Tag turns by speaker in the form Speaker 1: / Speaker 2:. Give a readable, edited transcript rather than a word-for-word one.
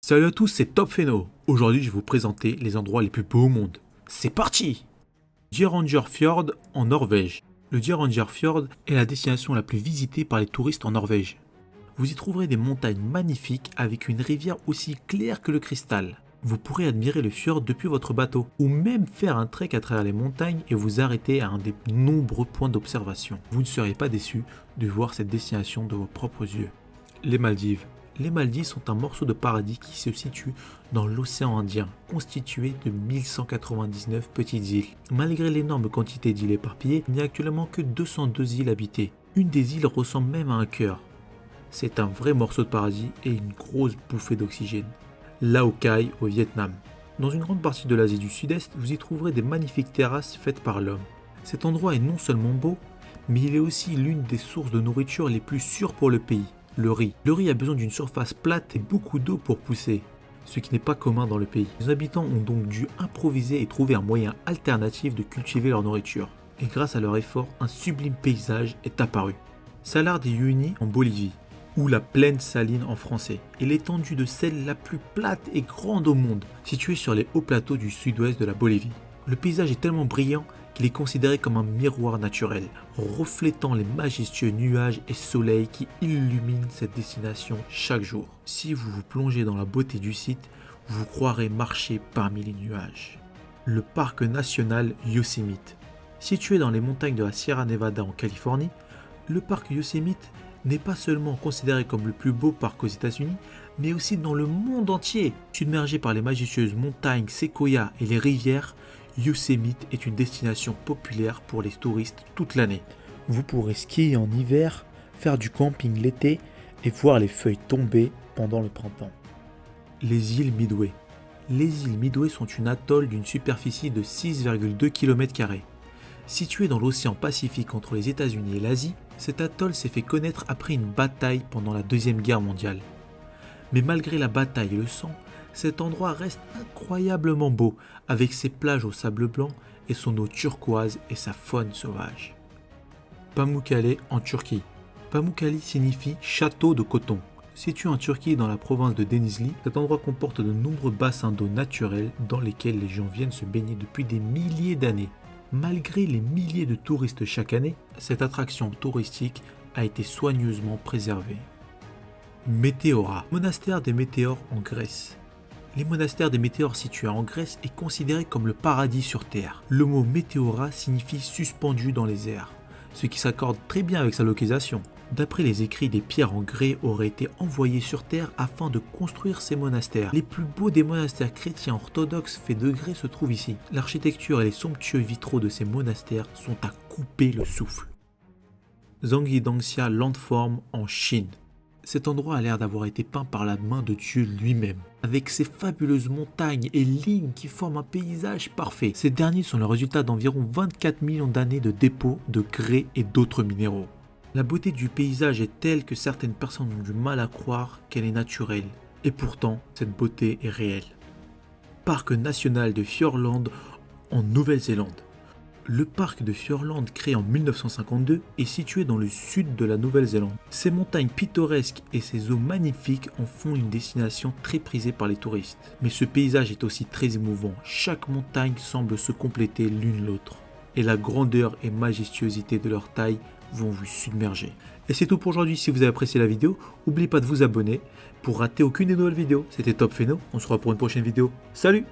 Speaker 1: Salut à tous, c'est Top Phéno. Aujourd'hui, je vais vous présenter les endroits les plus beaux au monde. C'est parti! Geiranger-Fjord en Norvège. Le Geiranger-Fjord est la destination la plus visitée par les touristes en Norvège. Vous y trouverez des montagnes magnifiques avec une rivière aussi claire que le cristal. Vous pourrez admirer le fjord depuis votre bateau ou même faire un trek à travers les montagnes et vous arrêter à un des nombreux points d'observation. Vous ne serez pas déçu de voir cette destination de vos propres yeux. Les Maldives. Les Maldives sont un morceau de paradis qui se situe dans l'océan Indien, constitué de 1199 petites îles. Malgré l'énorme quantité d'îles éparpillées, il n'y a actuellement que 202 îles habitées. Une des îles ressemble même à un cœur. C'est un vrai morceau de paradis et une grosse bouffée d'oxygène. Lao Cai au Vietnam. Dans une grande partie de l'Asie du Sud-Est, vous y trouverez des magnifiques terrasses faites par l'homme. Cet endroit est non seulement beau, mais il est aussi l'une des sources de nourriture les plus sûres pour le pays. Le riz. Le riz a besoin d'une surface plate et beaucoup d'eau pour pousser, ce qui n'est pas commun dans le pays. Les habitants ont donc dû improviser et trouver un moyen alternatif de cultiver leur nourriture. Et grâce à leur effort, un sublime paysage est apparu. Salar de Uyuni en Bolivie, ou la plaine saline en français, est l'étendue de sel la plus plate et grande au monde, située sur les hauts plateaux du sud-ouest de la Bolivie. Le paysage est tellement brillant qu'il est considéré comme un miroir naturel, reflétant les majestueux nuages et soleils qui illuminent cette destination chaque jour. Si vous vous plongez dans la beauté du site, vous croirez marcher parmi les nuages. Le parc national Yosemite. Situé dans les montagnes de la Sierra Nevada en Californie, le parc Yosemite n'est pas seulement considéré comme le plus beau parc aux États-Unis, mais aussi dans le monde entier. Submergé par les majestueuses montagnes, séquoias et les rivières, Yosemite est une destination populaire pour les touristes toute l'année. Vous pourrez skier en hiver, faire du camping l'été et voir les feuilles tomber pendant le printemps. Les îles Midway. Les îles Midway sont une atoll d'une superficie de 6,2 km². Située dans l'océan Pacifique entre les États-Unis et l'Asie, cet atoll s'est fait connaître après une bataille pendant la Deuxième Guerre mondiale. Mais malgré la bataille et le sang, cet endroit reste incroyablement beau, avec ses plages au sable blanc et son eau turquoise et sa faune sauvage. Pamukkale en Turquie. Pamukkale signifie château de coton. Situé en Turquie dans la province de Denizli, cet endroit comporte de nombreux bassins d'eau naturels dans lesquels les gens viennent se baigner depuis des milliers d'années. Malgré les milliers de touristes chaque année, cette attraction touristique a été soigneusement préservée. Météora, monastère des météores en Grèce. Les monastères des météores situés en Grèce est considéré comme le paradis sur Terre. Le mot météora signifie suspendu dans les airs, ce qui s'accorde très bien avec sa localisation. D'après les écrits, des pierres en grès auraient été envoyées sur Terre afin de construire ces monastères. Les plus beaux des monastères chrétiens orthodoxes faits de grès se trouvent ici. L'architecture et les somptueux vitraux de ces monastères sont à couper le souffle. Zhangjiajie Landform en Chine. Cet endroit a l'air d'avoir été peint par la main de Dieu lui-même, avec ses fabuleuses montagnes et lignes qui forment un paysage parfait. Ces derniers sont le résultat d'environ 24 millions d'années de dépôts de grès et d'autres minéraux. La beauté du paysage est telle que certaines personnes ont du mal à croire qu'elle est naturelle, et pourtant cette beauté est réelle. Parc national de Fjordland en Nouvelle-Zélande. Le parc de Fjordland, créé en 1952, est situé dans le sud de la Nouvelle-Zélande. Ses montagnes pittoresques et ses eaux magnifiques en font une destination très prisée par les touristes. Mais ce paysage est aussi très émouvant, chaque montagne semble se compléter l'une l'autre. Et la grandeur et majestuosité de leur taille vont vous submerger. Et c'est tout pour aujourd'hui. Si vous avez apprécié la vidéo, n'oubliez pas de vous abonner pour rater aucune des nouvelles vidéos. C'était Top Phéno, on se revoit pour une prochaine vidéo. Salut!